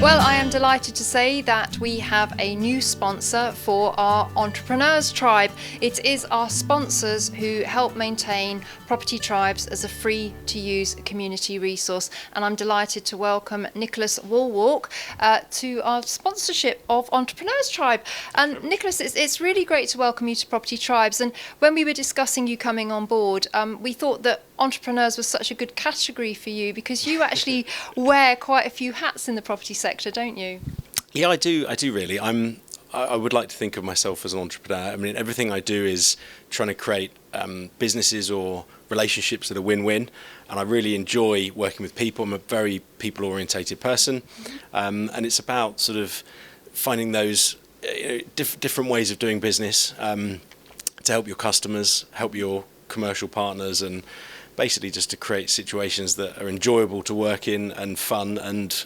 Well, I am delighted to say that we have a new sponsor for our Entrepreneurs Tribe. It is our sponsors who help maintain Property Tribes as a free-to-use community resource. And I'm delighted to welcome Nicholas Woolwalk to our sponsorship of Entrepreneurs Tribe. And Nicholas, it's really great to welcome you to Property Tribes. And when we were discussing you coming on board, we thought that entrepreneurs was such a good category for you because you actually wear quite a few hats in the property sector, don't you? Yeah, I do really. I would like to think of myself as an entrepreneur. I mean, everything I do is trying to create businesses or relationships that are win-win, and I really enjoy working with people. I'm a very people-orientated person, and it's about sort of finding those different ways of doing business to help your customers, help your commercial partners, and basically just to create situations that are enjoyable to work in and fun and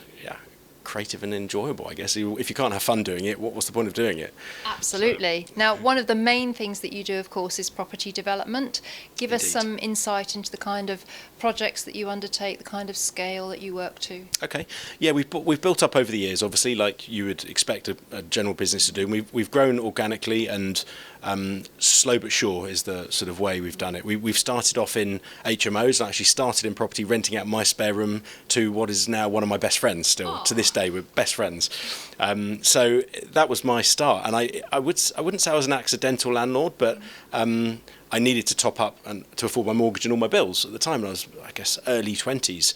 creative and enjoyable, I guess. If you can't have fun doing it, what's the point of doing it? Absolutely. Now, one of the main things that you do, of course, is property development. Give us some insight into the kind of projects that you undertake, the kind of scale that you work to. Okay. Yeah, we've built up over the years, obviously, like you would expect a general business to do. And we've grown organically, and slow but sure is the sort of way we've done it. We've started off in HMOs. I actually started in property, renting out my spare room to what is now one of my best friends still. To this day, we're best friends. So that was my start, and I wouldn't say I was an accidental landlord, but I needed to top up and to afford my mortgage and all my bills at the time. I was, I guess, early 20s.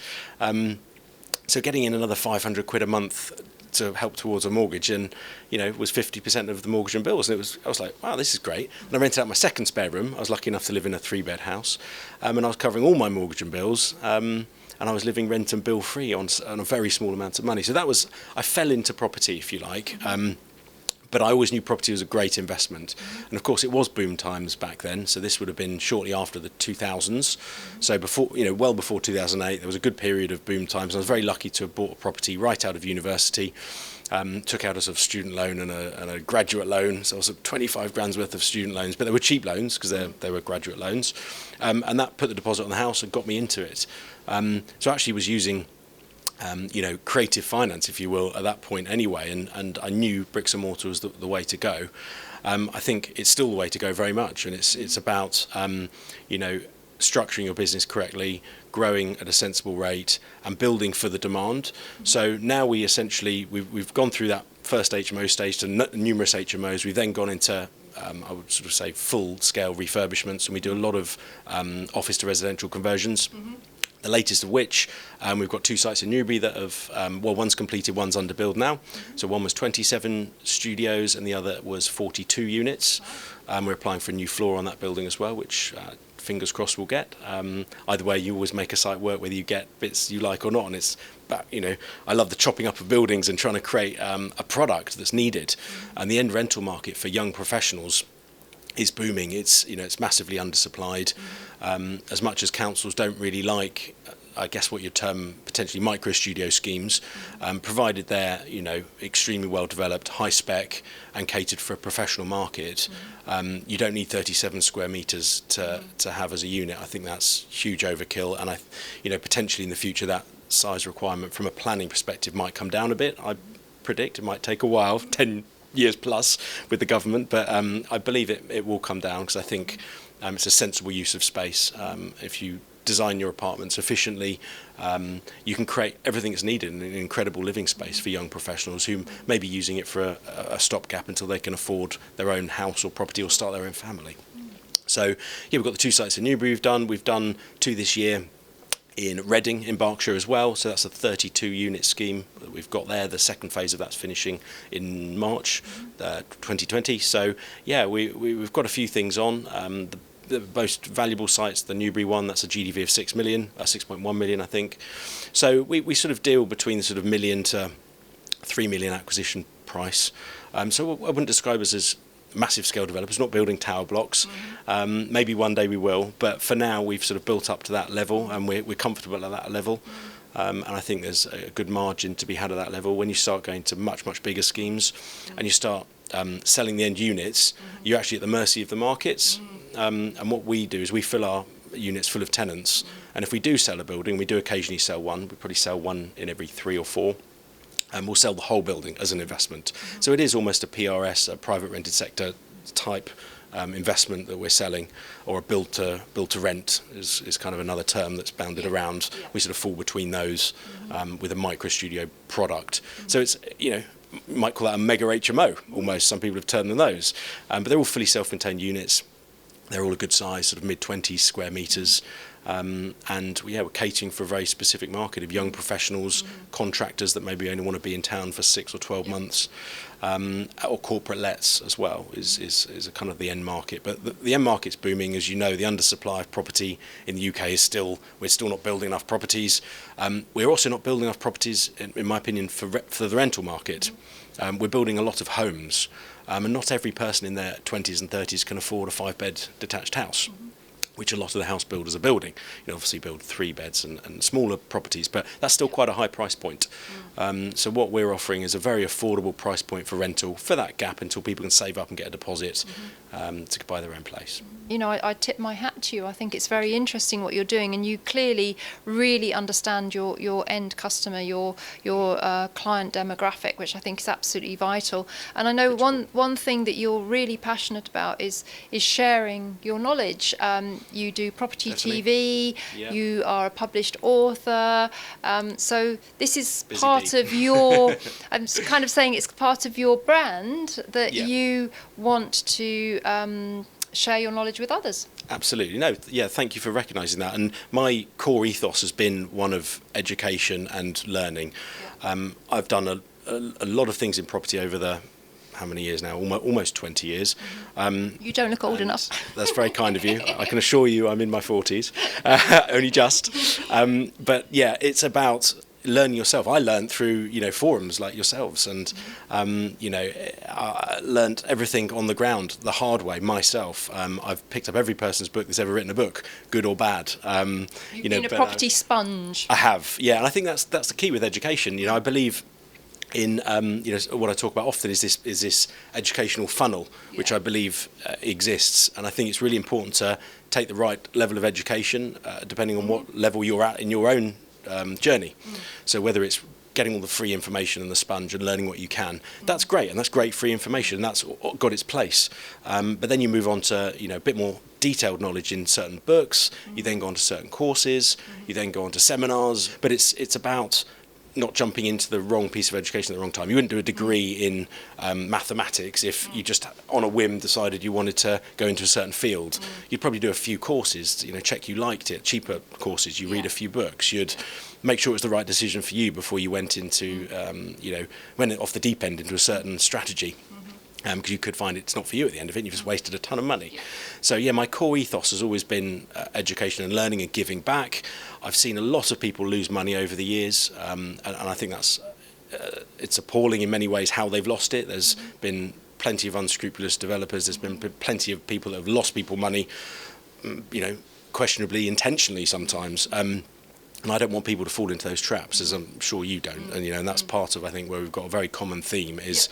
So getting in another 500 quid a month to help towards a mortgage, and was 50% of the mortgage and bills, and I was like, wow, this is great. And I rented out my second spare room. I was lucky enough to live in a 3-bed house, and I was covering all my mortgage and bills, and I was living rent and bill free on a very small amount of money. So I fell into property, if you like. But I always knew property was a great investment. And of course it was boom times back then. So this would have been shortly after the 2000s. So before, well before 2008, there was a good period of boom times. I was very lucky to have bought a property right out of university. Took out a sort of student loan and a graduate loan. So I was 25 grand's worth of student loans, but they were cheap loans because they were graduate loans. And that put the deposit on the house and got me into it. So I actually was using creative finance, if you will, at that point anyway, and I knew bricks and mortar was the way to go. I think it's still the way to go very much, and it's about structuring your business correctly, growing at a sensible rate, and building for the demand. So now we've gone through that first HMO stage to numerous HMOs. We've then gone into I would sort of say full-scale refurbishments, and we do a lot of office to residential conversions. The latest of which, we've got 2 sites in Newbury that have, one's completed, one's under build now. So one was 27 studios and the other was 42 units. We're applying for a new floor on that building as well, which fingers crossed we'll get. Either way, you always make a site work whether you get bits you like or not. And I love the chopping up of buildings and trying to create a product that's needed. And the end rental market for young professionals is booming. It's massively undersupplied. As much as councils don't really like, I guess what you'd term potentially micro studio schemes, provided they're extremely well developed, high spec, and catered for a professional market. You don't need 37 square meters to have as a unit. I think that's huge overkill, and potentially in the future that size requirement from a planning perspective might come down a bit. I predict it might take a while, 10 years plus with the government, but I believe it will come down because I think it's a sensible use of space. If you design your apartments efficiently, you can create everything that's needed in an incredible living space for young professionals who may be using it for a stopgap until they can afford their own house or property or start their own family. So we've got the 2 sites in Newbury we've done 2 this year in Reading in Berkshire as well, so that's a 32 unit scheme that we've got there. The second phase of that's finishing in March 2020. So we've got a few things on. The most valuable sites, the Newbury one, that's a GDV of 6.1 million I think. So we sort of deal between the sort of million to 3 million acquisition price. So I wouldn't describe us as massive scale developers, not building tower blocks. Maybe one day we will, but for now we've sort of built up to that level, and we're comfortable at that level. And I think there's a good margin to be had at that level. When you start going to much bigger schemes and you start selling the end units, you're actually at the mercy of the markets. And what we do is we fill our units full of tenants, and if we do sell a building, we do occasionally sell one. We probably sell one in every 3 or 4. and we'll sell the whole building as an investment. So it is almost a PRS, a private rented sector type investment that we're selling, or a build to rent is kind of another term that's bounded around. We sort of fall between those with a micro studio product. So it's, you might call that a mega HMO almost. Some people have termed them those, but they're all fully self-contained units. They're all a good size, sort of mid-20s square metres. And we're catering for a very specific market of young professionals, contractors that maybe only want to be in town for 6 or 12 months, or corporate lets as well is a kind of the end market. But the end market's booming, as you know. The undersupply of property in the UK we're still not building enough properties. We're also not building enough properties, in my opinion, for the rental market. We're building a lot of homes, and not every person in their 20s and 30s can afford a 5-bed detached house, which a lot of the house builders are building. Obviously build 3 beds and smaller properties, but that's still quite a high price point. So what we're offering is a very affordable price point for rental for that gap until people can save up and get a deposit to buy their own place. I tip my hat to you. I think it's very interesting what you're doing, and you clearly really understand your end customer, your client demographic, which I think is absolutely vital. And I know one thing that you're really passionate about is sharing your knowledge. You do property TV. Yeah. You are a published author. So this is busy part of your. I'm kind of saying it's part of your brand that you want to share your knowledge with others. Absolutely. Thank you for recognising that. And my core ethos has been one of education and learning. I've done a lot of things in property over the, how many years now? Almost 20 years. You don't look old enough. That's very kind of you. I can assure you I'm in my 40s, only just. But yeah, it's about learning yourself. I learned through forums like yourselves, and I learned everything on the ground the hard way myself. I've picked up every person's book that's ever written a book, good or bad. You've been a property sponge. I have, yeah, and I think that's the key with education. I believe in what I talk about often is this educational funnel, which I believe exists, and I think it's really important to take the right level of education depending on what level you're at in your own journey. So whether it's getting all the free information and the sponge and learning what you can, that's great, and that's great free information, and that's got its place. But then you move on to a bit more detailed knowledge in certain books. You then go on to certain courses. You then go on to seminars. But it's about not jumping into the wrong piece of education at the wrong time. You wouldn't do a degree in mathematics if you just on a whim decided you wanted to go into a certain field. You'd probably do a few courses, check you liked it, cheaper courses, you read a few books, you'd make sure it was the right decision for you before you went into, went off the deep end into a certain strategy. Because you could find it's not for you at the end of it, and you've just wasted a ton of money. So my core ethos has always been education and learning and giving back. I've seen a lot of people lose money over the years, and I think that's it's appalling in many ways how they've lost it. There's been plenty of unscrupulous developers. There's been plenty of people that have lost people money, questionably, intentionally sometimes. And I don't want people to fall into those traps, as I'm sure you don't. And that's part of, I think, where we've got a very common theme is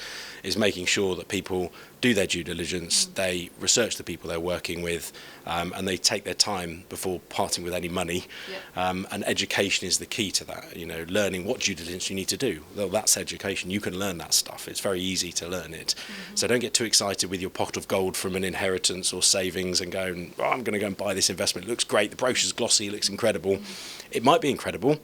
making sure that people do their due diligence, they research the people they're working with, and they take their time before parting with any money. And education is the key to that. Learning what due diligence you need to do. Well, that's education. You can learn that stuff. It's very easy to learn it. So don't get too excited with your pot of gold from an inheritance or savings and go, I'm going to go and buy this investment. It looks great. The brochure's glossy. It looks incredible. It might be incredible,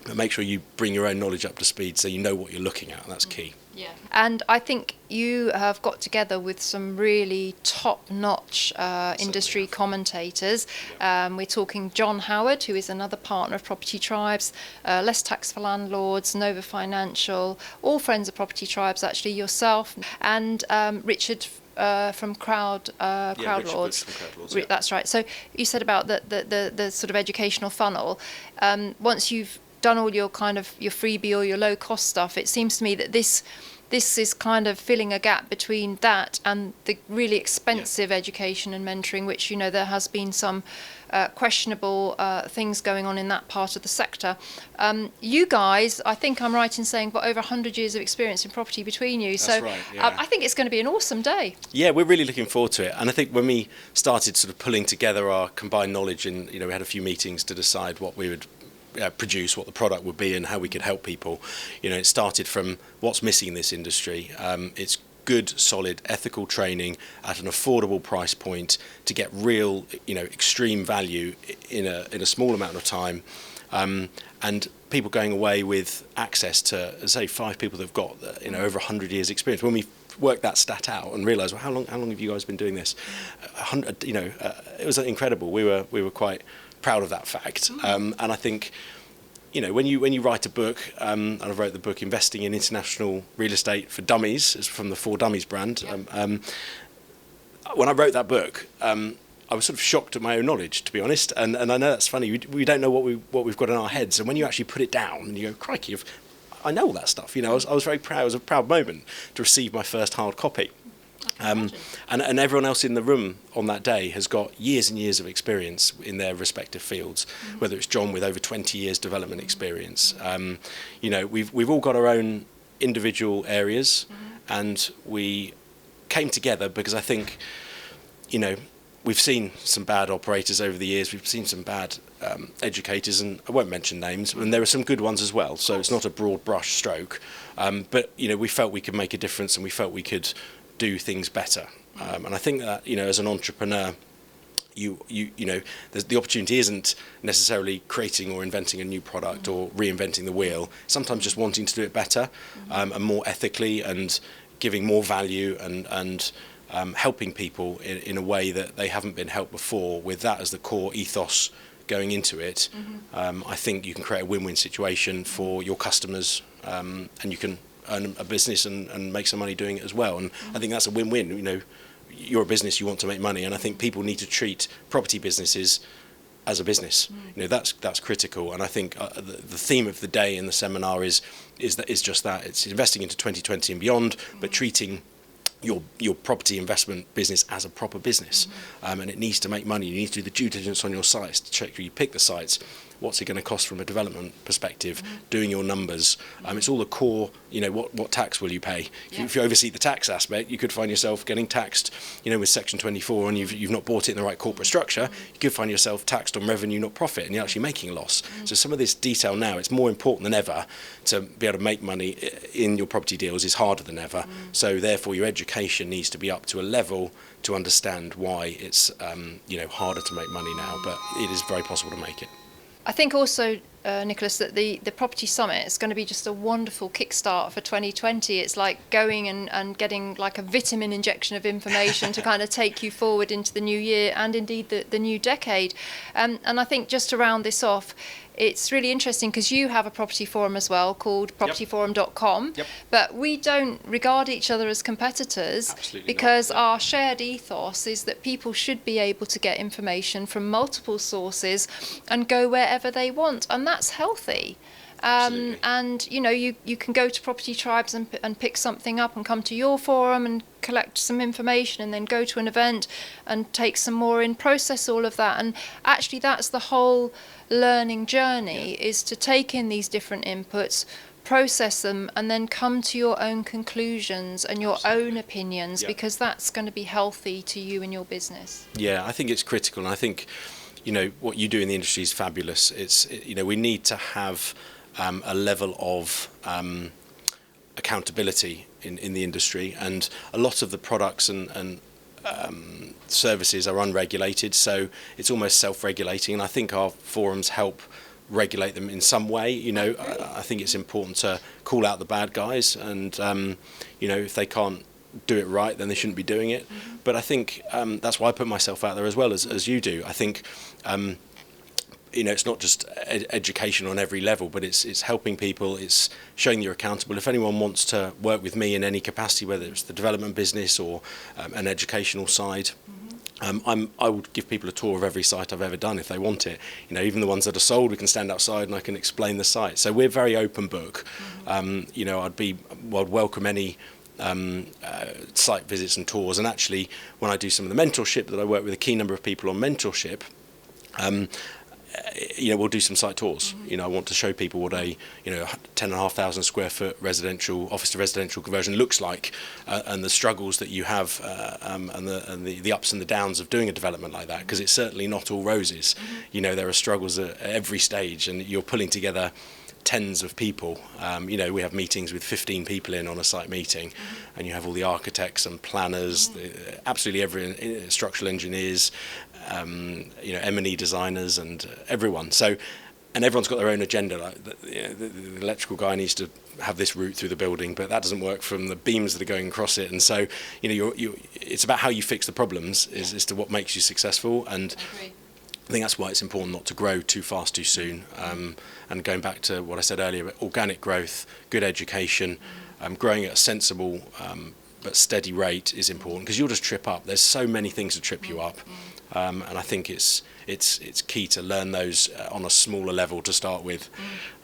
but make sure you bring your own knowledge up to speed so you know what you're looking at. That's key. Yeah. And I think you have got together with some really top-notch industry commentators. We're talking John Howard, who is another partner of Property Tribes, Less Tax for Landlords, Nova Financial, all friends of Property Tribes, actually, yourself, and Richard from Crowdlords. That's right. So you said about the sort of educational funnel. Once you've done all your kind of your freebie or your low cost stuff, it seems to me that this is kind of filling a gap between that and the really expensive education and mentoring, which there has been some questionable things going on in that part of the sector. You guys, I think I'm right in saying, got over 100 years of experience in property between you. That's right, yeah. I think it's going to be an awesome day. Yeah, we're really looking forward to it. And I think when we started sort of pulling together our combined knowledge, and we had a few meetings to decide what we would produce, what the product would be, and how we could help people. You know, it started from what's missing in this industry. It's good, solid, ethical training at an affordable price point to get real, you know, extreme value in a small amount of time, and people going away with access to, say, 5 people that've got, you know, over 100 years experience. When we worked that stat out and realised, well, how long have you guys been doing this? 100, you know, it was incredible. We were quite proud of that fact, and I think, you know, when you write a book, and I wrote the book Investing in International Real Estate for Dummies, it's from the For Dummies brand. When I wrote that book, I was sort of shocked at my own knowledge, to be honest. And I know that's funny. We don't know what we've got in our heads. And when you actually put it down and you go, crikey, I know all that stuff. You know, I was very proud. It was a proud moment to receive my first hard copy. And everyone else in the room on that day has got years and years of experience in their respective fields, whether it's John with over 20 years development experience. You know, we've all got our own individual areas, and we came together because I think, you know, we've seen some bad operators over the years. We've seen some bad educators, and I won't mention names, and there are some good ones as well. So it's not a broad brush stroke. But, you know, we felt we could make a difference, and we felt we could do things better. And I think that, you know, as an entrepreneur, you know, the opportunity isn't necessarily creating or inventing a new product or reinventing the wheel. Sometimes just wanting to do it better, and more ethically, and giving more value, and helping people in a way that they haven't been helped before, with that as the core ethos going into it. I think you can create a win-win situation for your customers, and you can earn a business and make some money doing it as well. And I think that's a win-win. You know, you're a business, you want to make money, and I think people need to treat property businesses as a business. You know, that's critical. And I think the theme of the day in the seminar is just that. It's investing into 2020 and beyond, but treating your property investment business as a proper business, and it needs to make money. You need to do the due diligence on your sites to check where you pick the sites. What's it going to cost from a development perspective? Doing your numbers. It's all the core. You know, what tax will you pay? If you oversee the tax aspect, you could find yourself getting taxed. You know, with Section 24, and you've not bought it in the right corporate structure, you could find yourself taxed on revenue, not profit, and you're actually making a loss. So some of this detail now, it's more important than ever to be able to make money in your property deals. Is harder than ever. So therefore, your education needs to be up to a level to understand why it's you know, harder to make money now, but it is very possible to make it. I think also, Nicholas, that the Property Summit is going to be just a wonderful kickstart for 2020. It's like going and getting like a vitamin injection of information to kind of take you forward into the new year, and indeed the new decade. And I think, just to round this off, it's really interesting because you have a property forum as well called propertyforum.com, but we don't regard each other as competitors. Absolutely because not. Our shared ethos is that people should be able to get information from multiple sources and go wherever they want, and that's healthy. And you know, you can go to Property Tribes and pick something up and come to your forum and collect some information, and then go to an event and take some more in, process all of that. And actually that's the whole learning journey, is to take in these different inputs, process them, and then come to your own conclusions and your own opinions, because that's going to be healthy to you and your business. Yeah, I think it's critical, and I think, you know, what you do in the industry is fabulous. You know, we need to have a level of accountability in the industry, and a lot of the products and services are unregulated, so it's almost self-regulating, and I think our forums help regulate them in some way. You know, I think it's important to call out the bad guys, and you know, if they can't do it right, then they shouldn't be doing it. But I think that's why I put myself out there as well as you do. I think you know, it's not just education on every level, but it's helping people, it's showing you're accountable. If anyone wants to work with me in any capacity, whether it's the development business or an educational side, I would give people a tour of every site I've ever done if they want it. You know, even the ones that are sold, we can stand outside and I can explain the site. So we're very open book. You know, I'd welcome any site visits and tours. And actually, when I do some of the mentorship that I work with a key number of people on mentorship, we'll do some site tours. I want to show people what a 10,500 square foot residential office to residential conversion looks like, and the struggles that you have, and the ups and the downs of doing a development like that, because it's certainly not all roses. There are struggles at every stage, and you're pulling together tens of people. We have meetings with 15 people in on a site meeting, and you have all the architects and planners, absolutely every structural engineers, M&E designers, and everyone. So, and everyone's got their own agenda. Like the electrical guy needs to have this route through the building, but that doesn't work from the beams that are going across it. And so, it's about how you fix the problems as to what makes you successful. And I think that's why it's important not to grow too fast too soon. And going back to what I said earlier, organic growth, good education, growing at a sensible but steady rate is important, because you'll just trip up. There's so many things to trip you up, and I think it's key to learn those on a smaller level to start with,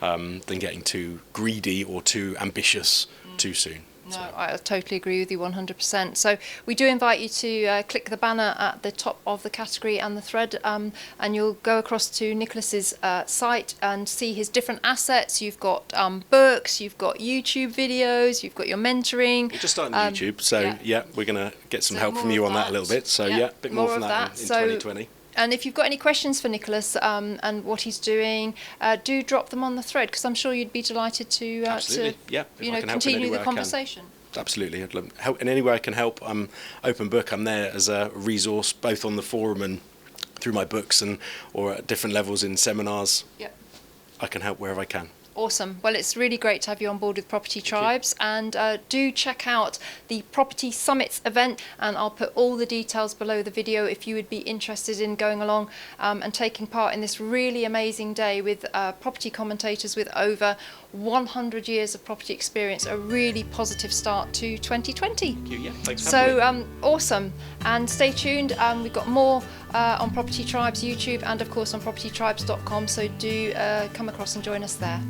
than getting too greedy or too ambitious too soon. No, I totally agree with you 100%. So we do invite you to click the banner at the top of the category and the thread, and you'll go across to Nicholas's site and see his different assets. You've got books, you've got YouTube videos, you've got your mentoring. We're just starting YouTube, so we're going to get some help from you on that a little bit. So a bit more from that in 2020. And if you've got any questions for Nicholas and what he's doing, do drop them on the thread, because I'm sure you'd be delighted to continue the conversation. Absolutely, I'd love help in any way I can help. I'm open book. I'm there as a resource, both on the forum and through my books, or at different levels in seminars. Yep. I can help wherever I can. Awesome. Well, it's really great to have you on board with Property Tribes, and do check out the Property Summits event, and I'll put all the details below the video if you would be interested in going along and taking part in this really amazing day with property commentators with over 100 years of property experience. A really positive start to 2020. Thank you. Yeah, thanks for having me. Awesome. And stay tuned. We've got more on Property Tribes YouTube, and of course on propertytribes.com, so do come across and join us there.